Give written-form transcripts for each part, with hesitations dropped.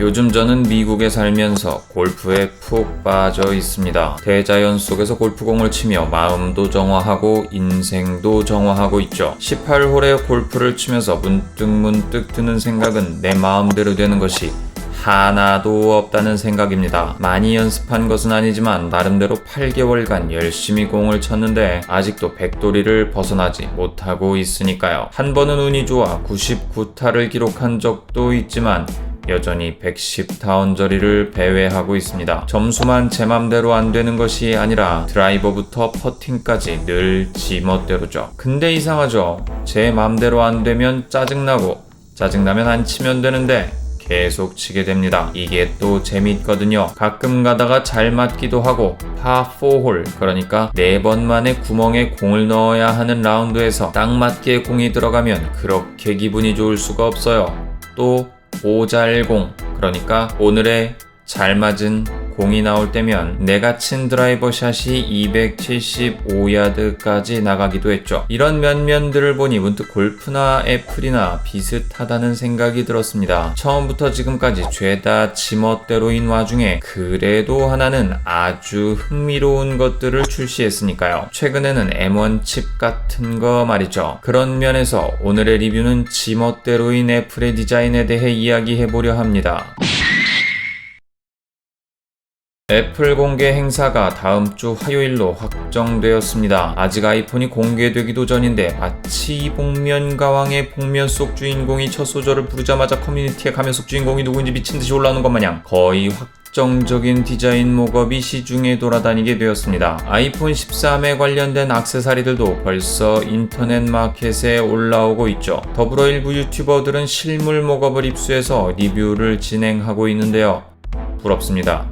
요즘 저는 미국에 살면서 골프에 푹 빠져 있습니다. 대자연 속에서 골프공을 치며 마음도 정화하고 인생도 정화하고 있죠. 18홀의 골프를 치면서 문득 드는 생각은 내 마음대로 되는 것이 하나도 없다는 생각입니다. 많이 연습한 것은 아니지만 나름대로 8개월간 열심히 공을 쳤는데 아직도 백돌이를 벗어나지 못하고 있으니까요. 한 번은 운이 좋아 99타를 기록한 적도 있지만 여전히 110타운저리를 배회하고 있습니다. 점수만 제 맘대로 안 되는 것이 아니라 드라이버부터 퍼팅까지 늘 지멋대로죠. 근데 이상하죠. 제 맘대로 안 되면 짜증나면 안 치면 되는데 계속 치게 됩니다. 이게 또 재밌거든요. 가끔 가다가 잘 맞기도 하고 파4홀 그러니까 4번 만에 구멍에 공을 넣어야 하는 라운드에서 딱 맞게 공이 들어가면 그렇게 기분이 좋을 수가 없어요. 또 오잘공 그러니까 오늘의 잘 맞은 공이 나올 때면 내가 친 드라이버 샷이 275야드까지 나가기도 했죠. 이런 면면들을 보니 문득 골프나 애플이나 비슷하다는 생각이 들었습니다. 처음부터 지금까지 죄다 지멋대로인 와중에 그래도 하나는 아주 흥미로운 것들을 출시했으니까요. 최근에는 M1 칩 같은 거 말이죠. 그런 면에서 오늘의 리뷰는 지멋대로인 애플의 디자인에 대해 이야기해보려 합니다. 애플 공개 행사가 다음 주 화요일로 확정되었습니다. 아직 아이폰이 공개되기도 전인데 마치 복면가왕의 복면 속 주인공이 첫 소절을 부르자마자 커뮤니티에 가면 속 주인공이 누구인지 미친듯이 올라오는 것 마냥 거의 확정적인 디자인 모업이 시중에 돌아다니게 되었습니다. 아이폰 13에 관련된 액세서리들도 벌써 인터넷 마켓에 올라오고 있죠. 더불어 일부 유튜버들은 실물 모업을 입수해서 리뷰를 진행하고 있는데요. 부럽습니다.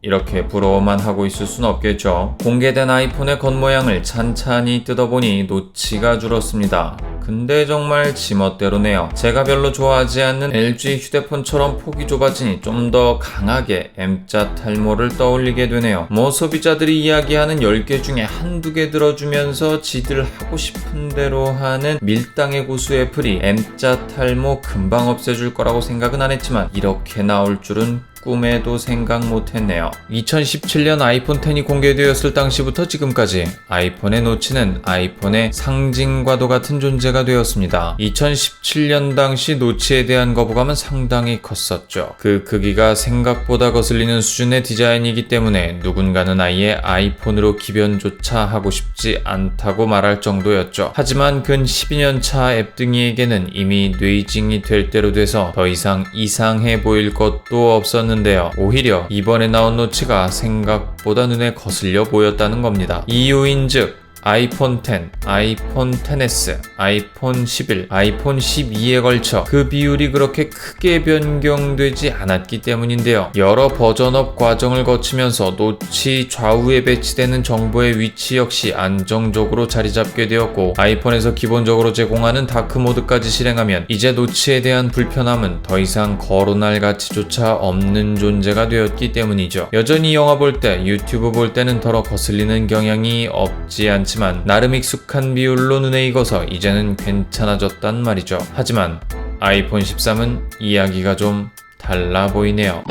이렇게 부러워만 하고 있을 순 없겠죠. 공개된 아이폰의 겉모양을 찬찬히 뜯어보니 노치가 줄었습니다. 근데 정말 지멋대로네요. 제가 별로 좋아하지 않는 LG 휴대폰처럼 폭이 좁아지니 좀 더 강하게 M자 탈모를 떠올리게 되네요. 소비자들이 이야기하는 10개 중에 한두 개 들어주면서 지들 하고 싶은 대로 하는 밀당의 고수 애플이 M자 탈모 금방 없애줄 거라고 생각은 안 했지만 이렇게 나올 줄은 꿈에도 생각 못했네요. 2017년 아이폰 X이 공개되었을 당시부터 지금까지 아이폰의 노치는 아이폰의 상징과도 같은 존재가 되었습니다. 2017년 당시 노치에 대한 거부감은 상당히 컸었죠. 그 크기가 생각보다 거슬리는 수준의 디자인이기 때문에 누군가는 아예 아이폰으로 기변조차 하고 싶지 않다고 말할 정도였죠. 하지만 근 12년 차 앱등이에게는 이미 뇌이징이 될 대로 돼서 더 이상 이상해 보일 것도 없었는데요. 오히려 이번에 나온 노치가 생각보다 눈에 거슬려 보였다는 겁니다. 이유인즉 아이폰 X, 아이폰 XS, 아이폰 11, 아이폰 12에 걸쳐 그 비율이 그렇게 크게 변경되지 않았기 때문인데요. 여러 버전업 과정을 거치면서 노치 좌우에 배치되는 정보의 위치 역시 안정적으로 자리 잡게 되었고 아이폰에서 기본적으로 제공하는 다크모드까지 실행하면 이제 노치에 대한 불편함은 더 이상 거론할 가치조차 없는 존재가 되었기 때문이죠. 여전히 영화 볼 때, 유튜브 볼 때는 덜어 거슬리는 경향이 없지 않지만 나름 익숙한 비율로 눈에 익어서 이제는 괜찮아졌단 말이죠. 하지만 아이폰 13은 이야기가 좀 달라 보이네요.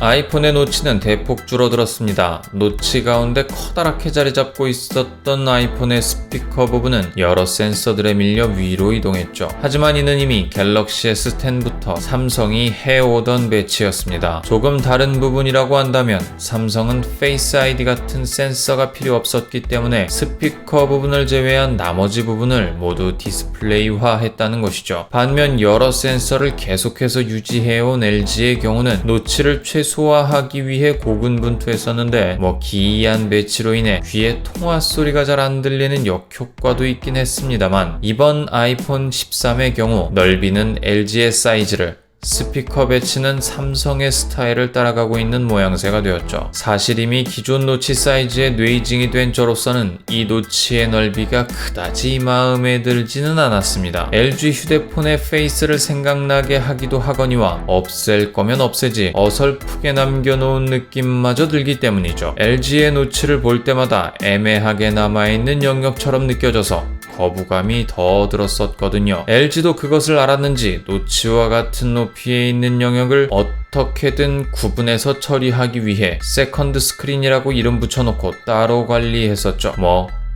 아이폰의 노치는 대폭 줄어들었습니다. 노치 가운데 커다랗게 자리 잡고 있었던 아이폰의 스피커 부분은 여러 센서들에 밀려 위로 이동했죠. 하지만 이는 이미 갤럭시 S10부터 삼성이 해오던 배치였습니다. 조금 다른 부분이라고 한다면 삼성은 페이스 아이디 같은 센서가 필요 없었기 때문에 스피커 부분을 제외한 나머지 부분을 모두 디스플레이화 했다는 것이죠. 반면 여러 센서를 계속해서 유지해온 LG의 경우는 노치를 최소화하기 위해 고군분투했었는데 기이한 배치로 인해 귀에 통화 소리가 잘 안 들리는 역효과도 있긴 했습니다만 이번 아이폰 13의 경우 넓이는 LG의 사이즈를 스피커 배치는 삼성의 스타일을 따라가고 있는 모양새가 되었죠. 사실 이미 기존 노치 사이즈의 뇌이징이 된 저로서는 이 노치의 넓이가 그다지 마음에 들지는 않았습니다. LG 휴대폰의 페이스를 생각나게 하기도 하거니와 없앨 거면 없애지 어설프게 남겨놓은 느낌마저 들기 때문이죠. LG의 노치를 볼 때마다 애매하게 남아있는 영역처럼 느껴져서 거부감이 더 들었었거든요. LG도 그것을 알았는지 노치와 같은 높이에 있는 영역을 어떻게든 구분해서 처리하기 위해 세컨드 스크린이라고 이름 붙여놓고 따로 관리했었죠.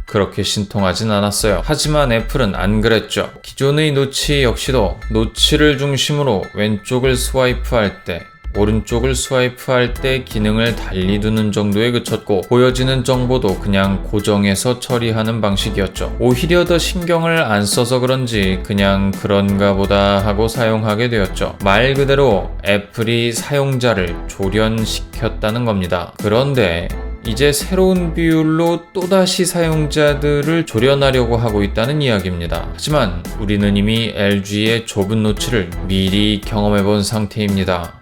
그렇게 신통하진 않았어요. 하지만 애플은 안 그랬죠. 기존의 노치 역시도 노치를 중심으로 왼쪽을 스와이프할 때 오른쪽을 스와이프할 때 기능을 달리 두는 정도에 그쳤고 보여지는 정보도 그냥 고정해서 처리하는 방식이었죠. 오히려 더 신경을 안 써서 그런지 그냥 그런가 보다 하고 사용하게 되었죠. 말 그대로 애플이 사용자를 조련시켰다는 겁니다. 그런데 이제 새로운 비율로 또다시 사용자들을 조련하려고 하고 있다는 이야기입니다. 하지만 우리는 이미 LG의 좁은 노치를 미리 경험해본 상태입니다.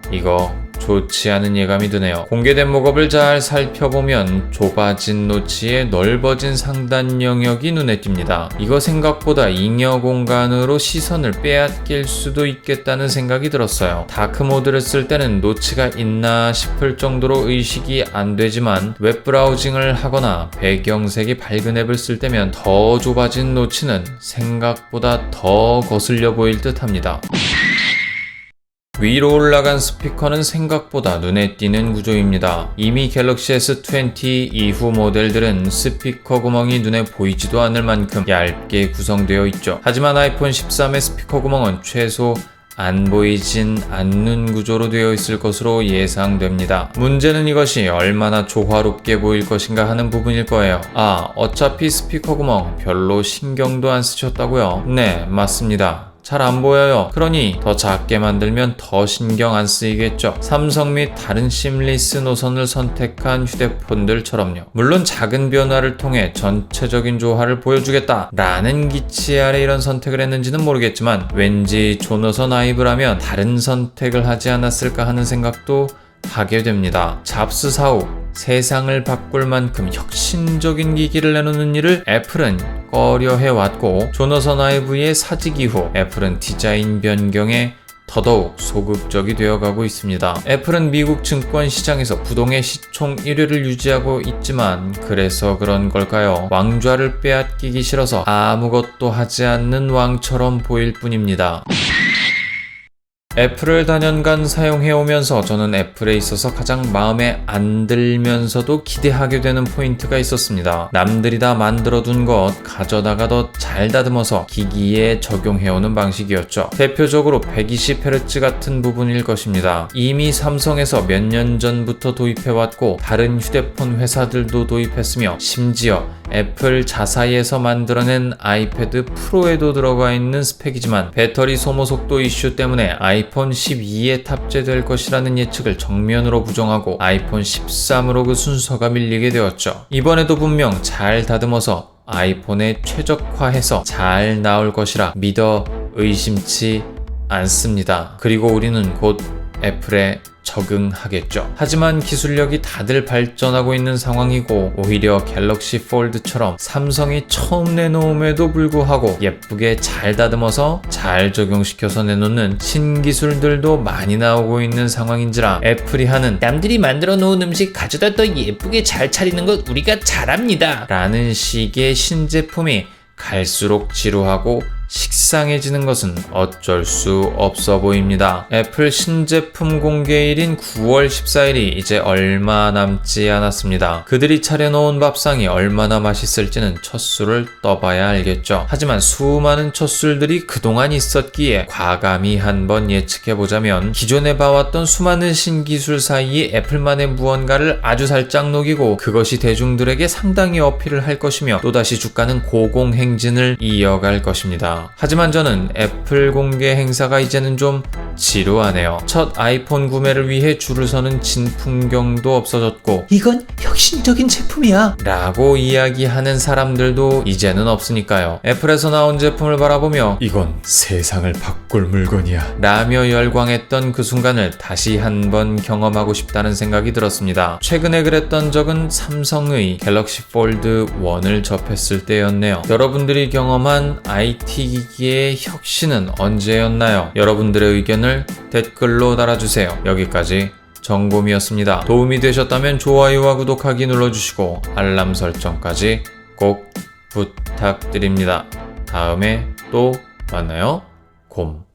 이거 좋지 않은 예감이 드네요. 공개된 목업을 잘 살펴보면 좁아진 노치에 넓어진 상단 영역이 눈에 띕니다. 이거 생각보다 잉여 공간으로 시선을 빼앗길 수도 있겠다는 생각이 들었어요. 다크 모드를 쓸 때는 노치가 있나 싶을 정도로 의식이 안 되지만 웹 브라우징을 하거나 배경색이 밝은 앱을 쓸 때면 더 좁아진 노치는 생각보다 더 거슬려 보일 듯 합니다. 위로 올라간 스피커는 생각보다 눈에 띄는 구조입니다. 이미 갤럭시 S20 이후 모델들은 스피커 구멍이 눈에 보이지도 않을 만큼 얇게 구성되어 있죠. 하지만 아이폰 13의 스피커 구멍은 최소 안 보이진 않는 구조로 되어 있을 것으로 예상됩니다. 문제는 이것이 얼마나 조화롭게 보일 것인가 하는 부분일 거예요. 어차피 스피커 구멍 별로 신경도 안 쓰셨다고요? 네, 맞습니다. 잘 안 보여요. 그러니 더 작게 만들면 더 신경 안 쓰이겠죠. 삼성 및 다른 심리스 노선을 선택한 휴대폰들처럼요. 물론 작은 변화를 통해 전체적인 조화를 보여주겠다 라는 기치 아래 이런 선택을 했는지는 모르겠지만 왠지 조노선 아이브라면 다른 선택을 하지 않았을까 하는 생각도 하게 됩니다. 잡스 사후 세상을 바꿀 만큼 혁신적인 기기를 내놓는 일을 애플은 꺼려해왔고 조너선 아이브의 사직 이후 애플은 디자인 변경에 더더욱 소극적이 되어가고 있습니다. 애플은 미국 증권 시장에서 부동의 시총 1위를 유지하고 있지만 그래서 그런 걸까요? 왕좌를 빼앗기기 싫어서 아무것도 하지 않는 왕처럼 보일 뿐입니다. 애플을 단연간 사용해오면서 저는 애플에 있어서 가장 마음에 안 들면서도 기대하게 되는 포인트가 있었습니다. 남들이 다 만들어둔 것 가져다가 더 잘 다듬어서 기기에 적용해오는 방식이었죠. 대표적으로 120Hz 같은 부분일 것입니다. 이미 삼성에서 몇 년 전부터 도입해왔고 다른 휴대폰 회사들도 도입했으며 심지어 애플 자사에서 만들어낸 아이패드 프로에도 들어가 있는 스펙이지만 배터리 소모 속도 이슈 때문에 아이폰 12에 탑재될 것이라는 예측을 정면으로 부정하고 아이폰 13으로 그 순서가 밀리게 되었죠. 이번에도 분명 잘 다듬어서 아이폰에 최적화해서 잘 나올 것이라 믿어 의심치 않습니다. 그리고 우리는 곧 애플에 적응하겠죠. 하지만 기술력이 다들 발전하고 있는 상황이고 오히려 갤럭시 폴드처럼 삼성이 처음 내놓음에도 불구하고 예쁘게 잘 다듬어서 잘 적용시켜서 내놓는 신기술들도 많이 나오고 있는 상황인지라 애플이 하는 남들이 만들어 놓은 음식 가져다 더 예쁘게 잘 차리는 것 우리가 잘합니다 라는 식의 신제품이 갈수록 지루하고 식상해지는 것은 어쩔 수 없어 보입니다. 애플 신제품 공개일인 9월 14일이 이제 얼마 남지 않았습니다. 그들이 차려놓은 밥상이 얼마나 맛있을지는 첫 술을 떠봐야 알겠죠. 하지만 수많은 첫 술들이 그동안 있었기에 과감히 한번 예측해보자면 기존에 봐왔던 수많은 신기술 사이에 애플만의 무언가를 아주 살짝 녹이고 그것이 대중들에게 상당히 어필을 할 것이며 또다시 주가는 고공행진을 이어갈 것입니다. 하지만 저는 애플 공개 행사가 이제는 좀 지루하네요. 첫 아이폰 구매를 위해 줄을 서는 진풍경도 없어졌고 이건 혁신적인 제품이야 라고 이야기하는 사람들도 이제는 없으니까요. 애플에서 나온 제품을 바라보며 이건 세상을 바꿀 물건이야 라며 열광했던 그 순간을 다시 한번 경험하고 싶다는 생각이 들었습니다. 최근에 그랬던 적은 삼성의 갤럭시 폴드 1을 접했을 때였네요. 여러분들이 경험한 IT 기기의 혁신은 언제였나요? 여러분들의 의견을 댓글로 달아주세요. 여기까지 정곰이었습니다. 도움이 되셨다면 좋아요와 구독하기 눌러주시고 알람 설정까지 꼭 부탁드립니다. 다음에 또 만나요. 곰.